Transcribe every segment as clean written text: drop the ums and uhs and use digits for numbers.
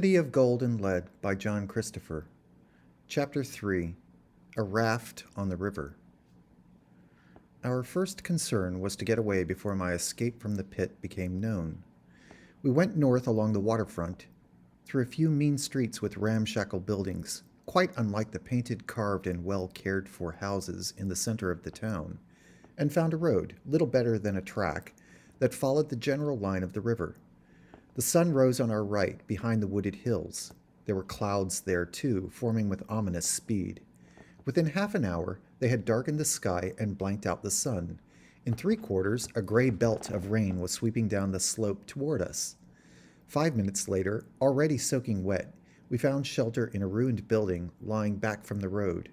City of Gold and Lead by John Christopher. Chapter 3. A Raft on the River. Our first concern was to get away before my escape from the pit became known. We went north along the waterfront, through a few mean streets with ramshackle buildings, quite unlike the painted, carved, and well cared for houses in the center of the town, and found a road, little better than a track, that followed the general line of the river. The sun rose on our right, behind the wooded hills. There were clouds there, too, forming with ominous speed. Within half an hour, they had darkened the sky and blanked out the sun. In 3/4, a gray belt of rain was sweeping down the slope toward us. 5 minutes later, already soaking wet, we found shelter in a ruined building lying back from the road.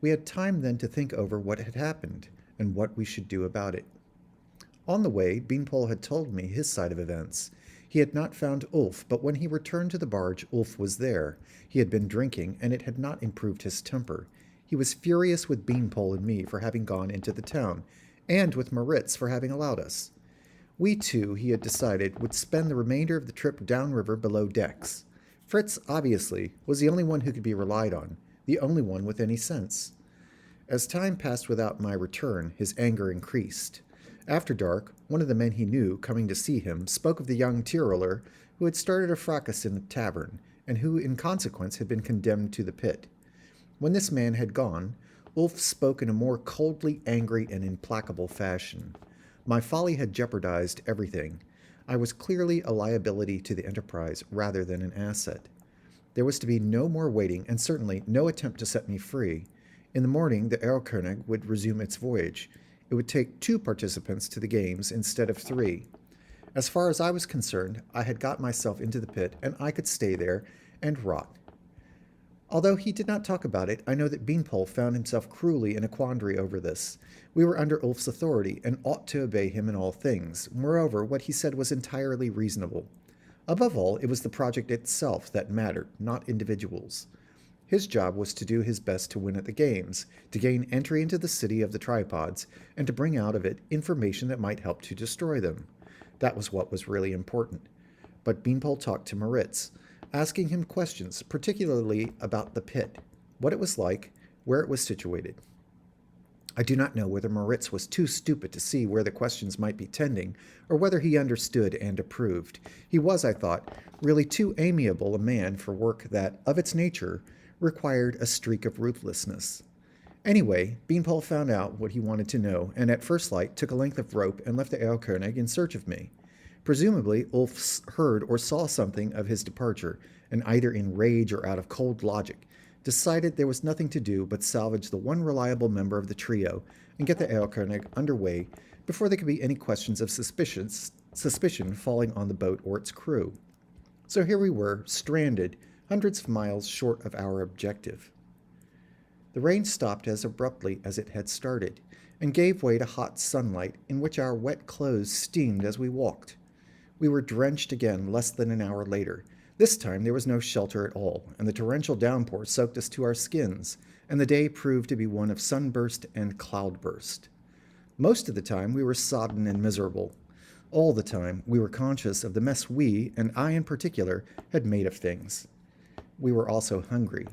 We had time then to think over what had happened and what we should do about it. On the way, Beanpole had told me his side of events. He had not found Ulf, but when he returned to the barge, Ulf was there. He had been drinking, and it had not improved his temper. He was furious with Beanpole and me for having gone into the town, and with Moritz for having allowed us. We two, he had decided, would spend the remainder of the trip downriver below decks. Fritz, obviously, was the only one who could be relied on, the only one with any sense. As time passed without my return, his anger increased. After dark, one of the men he knew, coming to see him, spoke of the young Tyroler who had started a fracas in the tavern, and who, in consequence, had been condemned to the pit. When this man had gone, Ulf spoke in a more coldly angry and implacable fashion. My folly had jeopardized everything. I was clearly a liability to the enterprise rather than an asset. There was to be no more waiting, and certainly no attempt to set me free. In the morning, the Erlkönig would resume its voyage. It would take 2 participants to the games instead of 3. As far as I was concerned, I had got myself into the pit, and I could stay there and rot. Although he did not talk about it, I know that Beanpole found himself cruelly in a quandary over this. We were under Ulf's authority, and ought to obey him in all things. Moreover, what he said was entirely reasonable. Above all, it was the project itself that mattered, not individuals. His job was to do his best to win at the games, to gain entry into the city of the tripods, and to bring out of it information that might help to destroy them. That was what was really important. But Beanpole talked to Moritz, asking him questions, particularly about the pit, what it was like, where it was situated. I do not know whether Moritz was too stupid to see where the questions might be tending, or whether he understood and approved. He was, I thought, really too amiable a man for work that, of its nature, required a streak of ruthlessness. Anyway, Beanpole found out what he wanted to know, and at first light took a length of rope and left the Erlkönig in search of me. Presumably, Ulf heard or saw something of his departure, and either in rage or out of cold logic, decided there was nothing to do but salvage the one reliable member of the trio and get the Erlkönig under way before there could be any questions of suspicion falling on the boat or its crew. So here we were, stranded, hundreds of miles short of our objective. The rain stopped as abruptly as it had started, and gave way to hot sunlight in which our wet clothes steamed as we walked. We were drenched again less than an hour later. This time there was no shelter at all, and the torrential downpour soaked us to our skins, and the day proved to be one of sunburst and cloudburst. Most of the time we were sodden and miserable. All the time we were conscious of the mess we, and I in particular, had made of things. We were also hungry.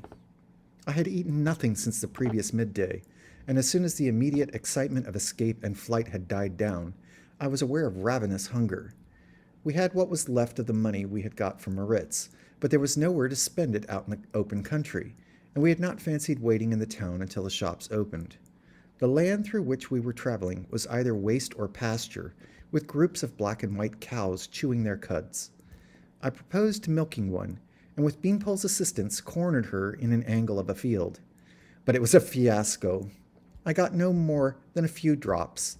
I had eaten nothing since the previous midday, and as soon as the immediate excitement of escape and flight had died down, I was aware of ravenous hunger. We had what was left of the money we had got from Moritz, but there was nowhere to spend it out in the open country, and we had not fancied waiting in the town until the shops opened. The land through which we were traveling was either waste or pasture, with groups of black and white cows chewing their cuds. I proposed milking one, and with Beanpole's assistance cornered her in an angle of a field. But it was a fiasco. I got no more than a few drops.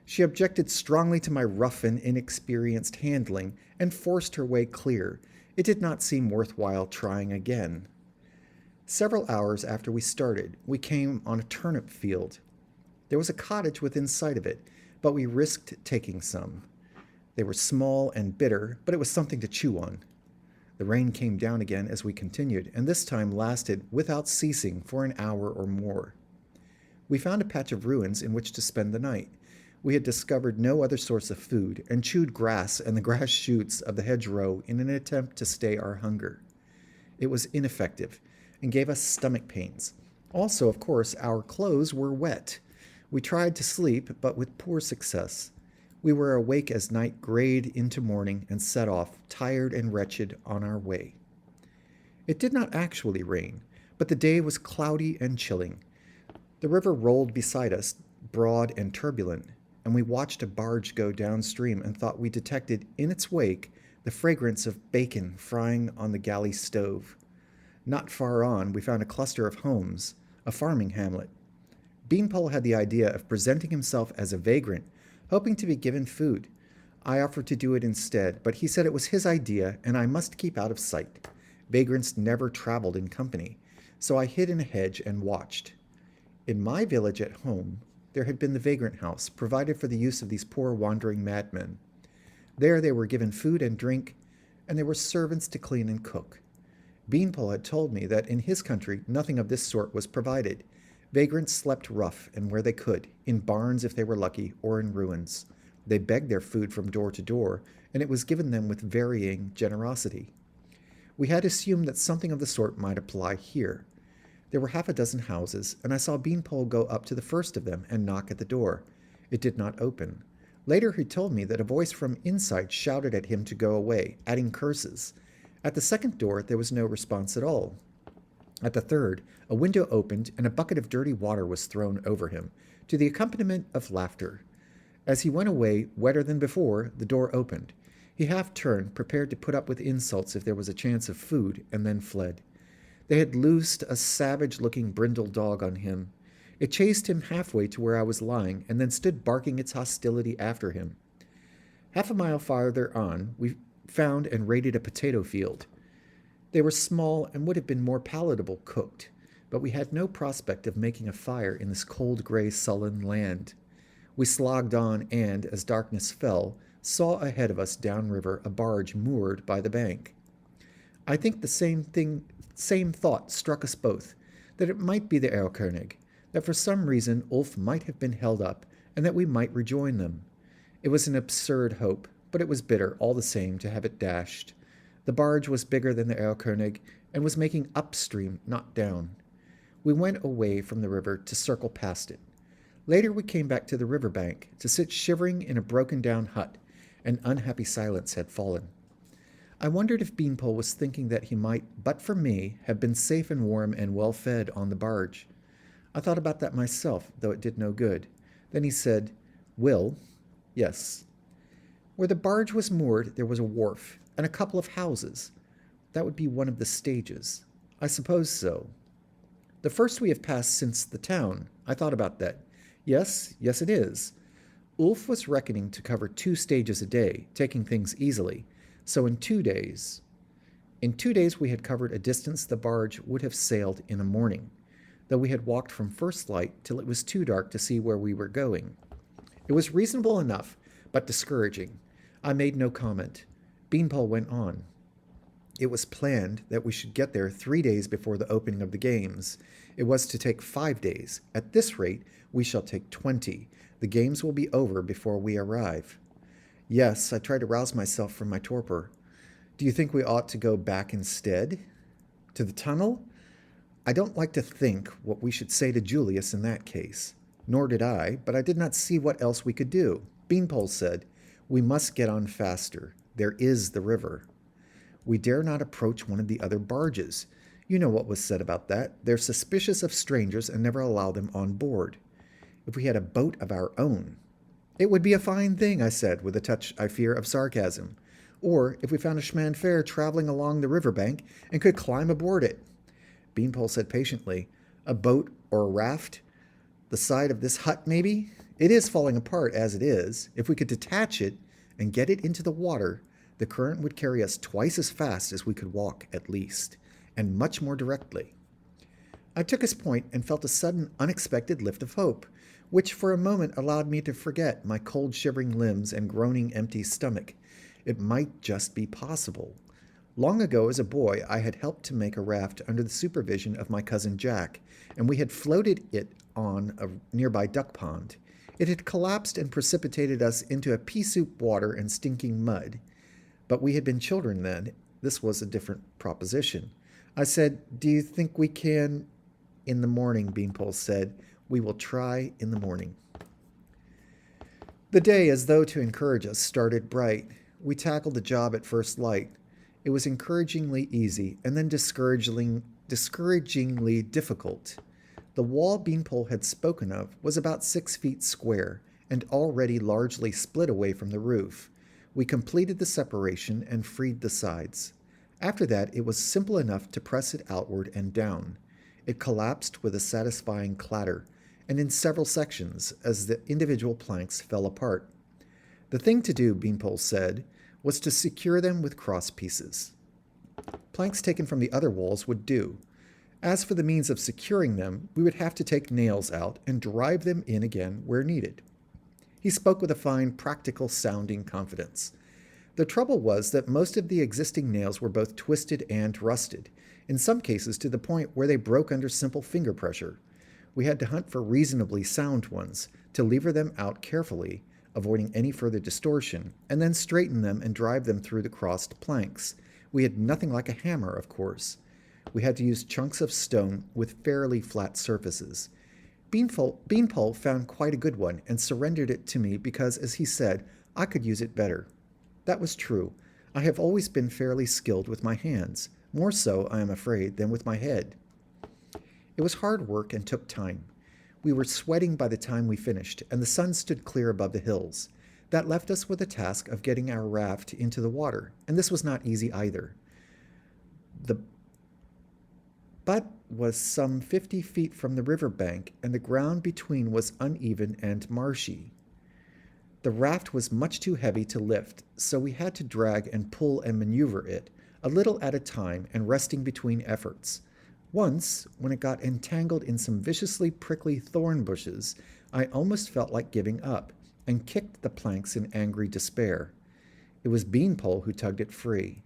She objected strongly to my rough and inexperienced handling, and forced her way clear. It did not seem worthwhile trying again. Several hours after we started, we came on a turnip field. There was a cottage within sight of it, but we risked taking some. They were small and bitter, but it was something to chew on. The rain came down again as we continued, and this time lasted without ceasing for an hour or more. We found a patch of ruins in which to spend the night. We had discovered no other source of food, and chewed grass and the grass shoots of the hedgerow in an attempt to stay our hunger. It was ineffective and gave us stomach pains. Also, of course, our clothes were wet. We tried to sleep, but with poor success. We were awake as night grayed into morning and set off, tired and wretched, on our way. It did not actually rain, but the day was cloudy and chilling. The river rolled beside us, broad and turbulent, and we watched a barge go downstream and thought we detected in its wake the fragrance of bacon frying on the galley stove. Not far on, we found a cluster of homes, a farming hamlet. Beanpole had the idea of presenting himself as a vagrant, hoping to be given food. I offered to do it instead, but he said it was his idea and I must keep out of sight. Vagrants never traveled in company, so I hid in a hedge and watched. In my village at home, there had been the vagrant house, provided for the use of these poor wandering madmen. There they were given food and drink, and there were servants to clean and cook. Beanpole had told me that in his country nothing of this sort was provided. Vagrants slept rough and where they could, in barns if they were lucky, or in ruins. They begged their food from door to door, and it was given them with varying generosity. We had assumed that something of the sort might apply here. There were half a dozen houses, and I saw Beanpole go up to the first of them and knock at the door. It did not open. Later he told me that a voice from inside shouted at him to go away, adding curses. At the second door there was no response at all. At the third, a window opened and a bucket of dirty water was thrown over him, to the accompaniment of laughter. As he went away, wetter than before, the door opened. He half turned, prepared to put up with insults if there was a chance of food, and then fled. They had loosed a savage-looking brindle dog on him. It chased him halfway to where I was lying, and then stood barking its hostility after him. Half a mile farther on, we found and raided a potato field. They were small and would have been more palatable cooked, but we had no prospect of making a fire in this cold, gray, sullen land. We slogged on and, as darkness fell, saw ahead of us downriver a barge moored by the bank. I think the same thought struck us both, that it might be the Erlkönig, that for some reason Ulf might have been held up, and that we might rejoin them. It was an absurd hope, but it was bitter, all the same, to have it dashed. The barge was bigger than the Erlkönig, and was making upstream, not down. We went away from the river to circle past it. Later we came back to the river bank, to sit shivering in a broken-down hut. An unhappy silence had fallen. I wondered if Beanpole was thinking that he might, but for me, have been safe and warm and well fed on the barge. I thought about that myself, though it did no good. Then he said, "Will?" "Yes." Where the barge was moored, there was a wharf, and a couple of houses. That would be one of the stages. I suppose so. The first we have passed since the town. I thought about that. Yes, it is. Ulf was reckoning to cover 2 stages a day, taking things easily. So in 2 days we had covered a distance the barge would have sailed in a morning, though we had walked from first light till it was too dark to see where we were going. It was reasonable enough, but discouraging. I made no comment. Beanpole went on. It was planned that we should get there 3 days before the opening of the games. It was to take 5 days. At this rate, we shall take 20. The games will be over before we arrive. Yes, I tried to rouse myself from my torpor. Do you think we ought to go back instead? To the tunnel? I don't like to think what we should say to Julius in that case. Nor did I, but I did not see what else we could do. Beanpole said, "We must get on faster. There is the river." We dare not approach one of the other barges. You know what was said about that. They're suspicious of strangers and never allow them on board. If we had a boat of our own. It would be a fine thing, I said, with a touch, I fear, of sarcasm. Or if we found a schmanfair traveling along the river bank and could climb aboard it. Beanpole said patiently, "A boat or a raft? The side of this hut, maybe? It is falling apart as it is. If we could detach it and get it into the water, the current would carry us twice as fast as we could walk, at least, and much more directly." I took his point and felt a sudden, unexpected lift of hope, which for a moment allowed me to forget my cold, shivering limbs and groaning, empty stomach. It might just be possible. Long ago, as a boy, I had helped to make a raft under the supervision of my cousin Jack, and we had floated it on a nearby duck pond. It had collapsed and precipitated us into a pea-soup water and stinking mud. But we had been children then. This was a different proposition. I said, "Do you think we can?" "In the morning," Beanpole said. "We will try in the morning." The day, as though to encourage us, started bright. We tackled the job at first light. It was encouragingly easy, and then discouragingly difficult. The wall Beanpole had spoken of was about 6 feet square, and already largely split away from the roof. We completed the separation and freed the sides. After that, it was simple enough to press it outward and down. It collapsed with a satisfying clatter, and in several sections as the individual planks fell apart. The thing to do, Beanpole said, was to secure them with cross pieces. Planks taken from the other walls would do. As for the means of securing them, we would have to take nails out and drive them in again where needed. He spoke with a fine, practical-sounding confidence. The trouble was that most of the existing nails were both twisted and rusted, in some cases to the point where they broke under simple finger pressure. We had to hunt for reasonably sound ones, to lever them out carefully, avoiding any further distortion, and then straighten them and drive them through the crossed planks. We had nothing like a hammer, of course. We had to use chunks of stone with fairly flat surfaces. Beanpole found quite a good one and surrendered it to me because, as he said, I could use it better. That was true. I have always been fairly skilled with my hands, more so, I am afraid, than with my head. It was hard work and took time. We were sweating by the time we finished, and the sun stood clear above the hills. That left us with the task of getting our raft into the water, and this was not easy either. The butt was some 50 feet from the river bank, and the ground between was uneven and marshy. The raft was much too heavy to lift, so we had to drag and pull and maneuver it, a little at a time and resting between efforts. Once, when it got entangled in some viciously prickly thorn bushes, I almost felt like giving up, and kicked the planks in angry despair. It was Beanpole who tugged it free.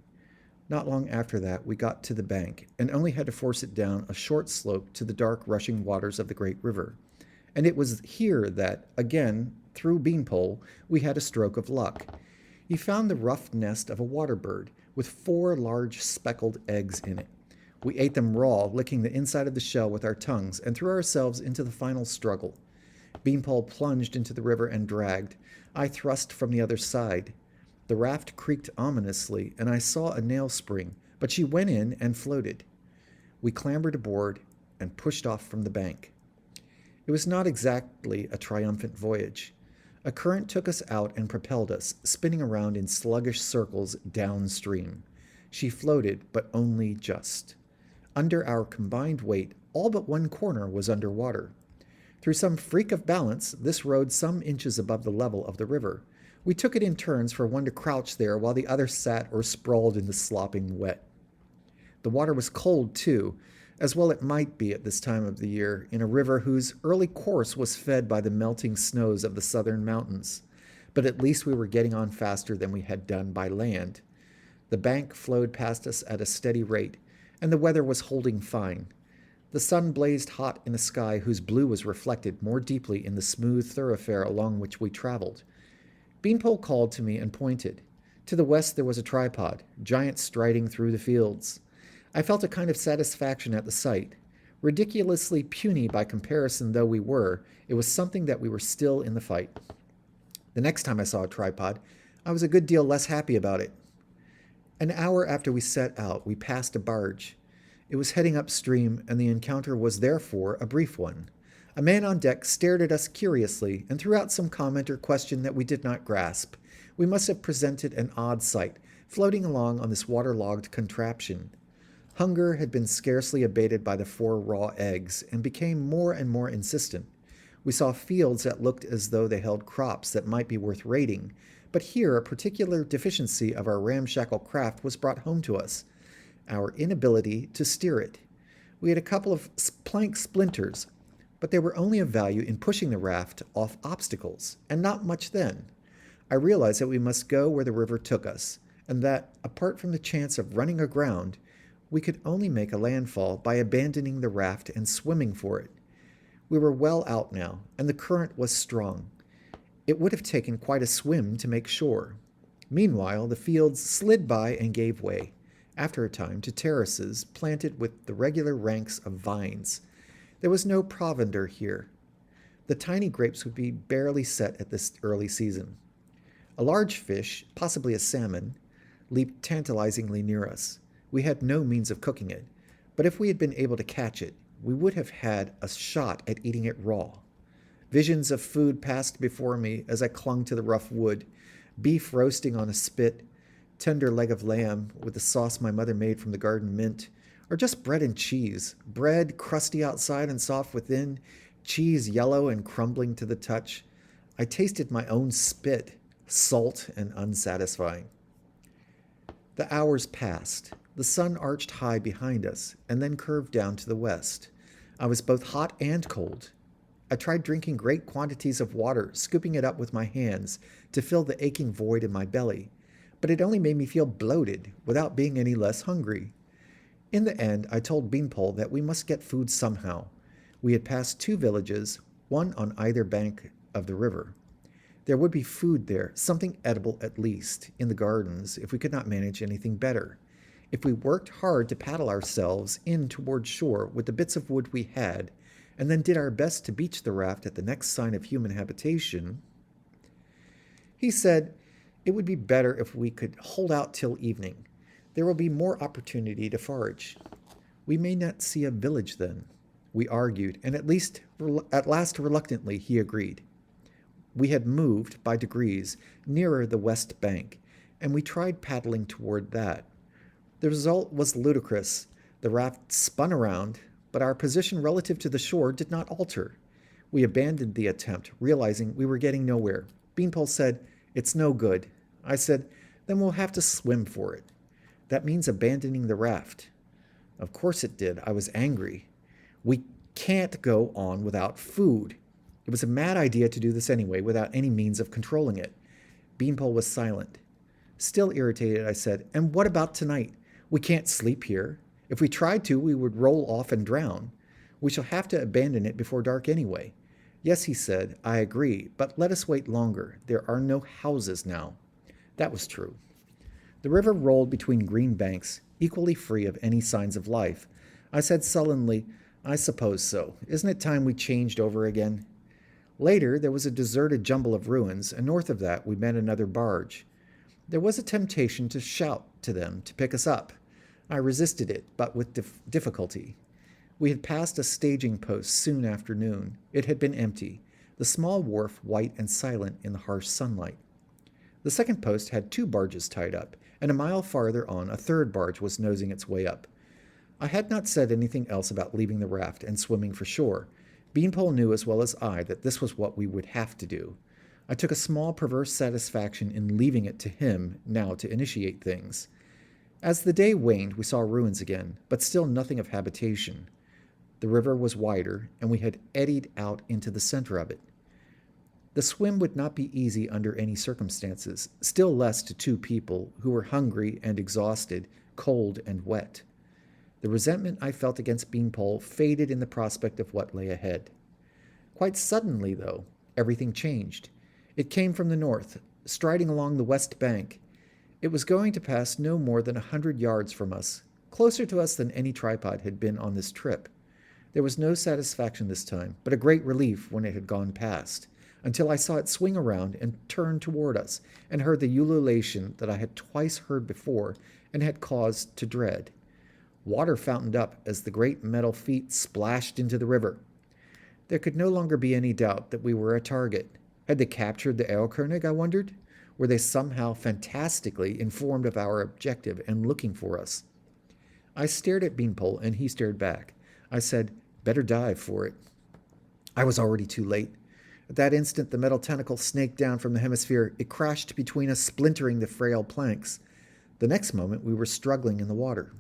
Not long after that, we got to the bank, and only had to force it down a short slope to the dark rushing waters of the great river. And it was here that, again, through Beanpole, we had a stroke of luck. He found the rough nest of a water bird, with 4 large speckled eggs in it. We ate them raw, licking the inside of the shell with our tongues, and threw ourselves into the final struggle. Beanpole plunged into the river and dragged. I thrust from the other side. The raft creaked ominously, and I saw a nail spring, but she went in and floated. We clambered aboard and pushed off from the bank. It was not exactly a triumphant voyage. A current took us out and propelled us, spinning around in sluggish circles downstream. She floated, but only just. Under our combined weight, all but one corner was under water. Through some freak of balance, this rode some inches above the level of the river. We took it in turns for one to crouch there while the other sat or sprawled in the slopping wet. The water was cold, too, as well it might be at this time of the year, in a river whose early course was fed by the melting snows of the southern mountains. But at least we were getting on faster than we had done by land. The bank flowed past us at a steady rate, and the weather was holding fine. The sun blazed hot in a sky whose blue was reflected more deeply in the smooth thoroughfare along which we traveled. Beanpole called to me and pointed. To the west there was a tripod, giant striding through the fields. I felt a kind of satisfaction at the sight. Ridiculously puny by comparison though we were, it was something that we were still in the fight. The next time I saw a tripod, I was a good deal less happy about it. An hour after we set out, we passed a barge. It was heading upstream, and the encounter was therefore a brief one. A man on deck stared at us curiously and threw out some comment or question that we did not grasp. We must have presented an odd sight, floating along on this waterlogged contraption. Hunger had been scarcely abated by the 4 raw eggs, and became more and more insistent. We saw fields that looked as though they held crops that might be worth raiding, but here a particular deficiency of our ramshackle craft was brought home to us: our inability to steer it. We had a couple of plank splinters, but they were only of value in pushing the raft off obstacles, and not much then. I realized that we must go where the river took us, and that, apart from the chance of running aground, we could only make a landfall by abandoning the raft and swimming for it. We were well out now, and the current was strong. It would have taken quite a swim to make shore. Meanwhile, the fields slid by and gave way. after a time, to terraces planted with the regular ranks of vines. There was no provender here. The tiny grapes would be barely set at this early season. A large fish, possibly a salmon, leaped tantalizingly near us. We had no means of cooking it, but if we had been able to catch it, we would have had a shot at eating it raw. Visions of food passed before me as I clung to the rough wood: beef roasting on a spit, tender leg of lamb with the sauce my mother made from the garden mint, or just bread and cheese. Bread crusty outside and soft within, cheese yellow and crumbling to the touch. I tasted my own spit, salt and unsatisfying. The hours passed. The sun arched high behind us and then curved down to the west. I was both hot and cold. I tried drinking great quantities of water, scooping it up with my hands to fill the aching void in my belly, but it only made me feel bloated without being any less hungry. In the end, I told Beanpole that we must get food somehow. We had passed 2 villages, one on either bank of the river. There would be food there, something edible at least, in the gardens if we could not manage anything better. If we worked hard to paddle ourselves in toward shore with the bits of wood we had, and then did our best to beach the raft at the next sign of human habitation. He said it would be better if we could hold out till evening. There will be more opportunity to forage. We may not see a village then. We argued, and at last reluctantly he agreed. We had moved, by degrees, nearer the west bank, and we tried paddling toward that. The result was ludicrous. The raft spun around, but our position relative to the shore did not alter. We abandoned the attempt, realizing we were getting nowhere. Beanpole said, "It's no good." I said, "Then we'll have to swim for it." "That means abandoning the raft." Of course it did. I was angry. We can't go on without food. It was a mad idea to do this anyway, without any means of controlling it. Beanpole was silent. Still irritated, I said, "And what about tonight? We can't sleep here. If we tried to, we would roll off and drown. We shall have to abandon it before dark anyway." "Yes," he said, "I agree, but let us wait longer. There are no houses now." That was true. The river rolled between green banks, equally free of any signs of life. I said sullenly, "I suppose so. Isn't it time we changed over again?" Later, there was a deserted jumble of ruins, and north of that we met another barge. There was a temptation to shout to them to pick us up. I resisted it, but with difficulty. We had passed a staging post soon after noon. It had been empty, the small wharf white and silent in the harsh sunlight. The second post had 2 barges tied up, and a mile farther on a third barge was nosing its way up. I had not said anything else about leaving the raft and swimming for shore. Beanpole knew as well as I that this was what we would have to do. I took a small perverse satisfaction in leaving it to him now to initiate things. As the day waned, we saw ruins again, but still nothing of habitation. The river was wider, and we had eddied out into the center of it. The swim would not be easy under any circumstances, still less to 2 people who were hungry and exhausted, cold and wet. The resentment I felt against Beanpole faded in the prospect of what lay ahead. Quite suddenly, though, everything changed. It came from the north, striding along the west bank. It was going to pass no more than 100 yards from us, closer to us than any tripod had been on this trip. There was no satisfaction this time, but a great relief when it had gone past, until I saw it swing around and turn toward us, and heard the ululation that I had twice heard before and had cause to dread. Water fountained up as the great metal feet splashed into the river. There could no longer be any doubt that we were a target. Had they captured the Erlkönig, I wondered? Were they somehow fantastically informed of our objective and looking for us? I stared at Beanpole, and he stared back. I said, "Better dive for it." I was already too late. At that instant, the metal tentacle snaked down from the hemisphere. It crashed between us, splintering the frail planks. The next moment, we were struggling in the water.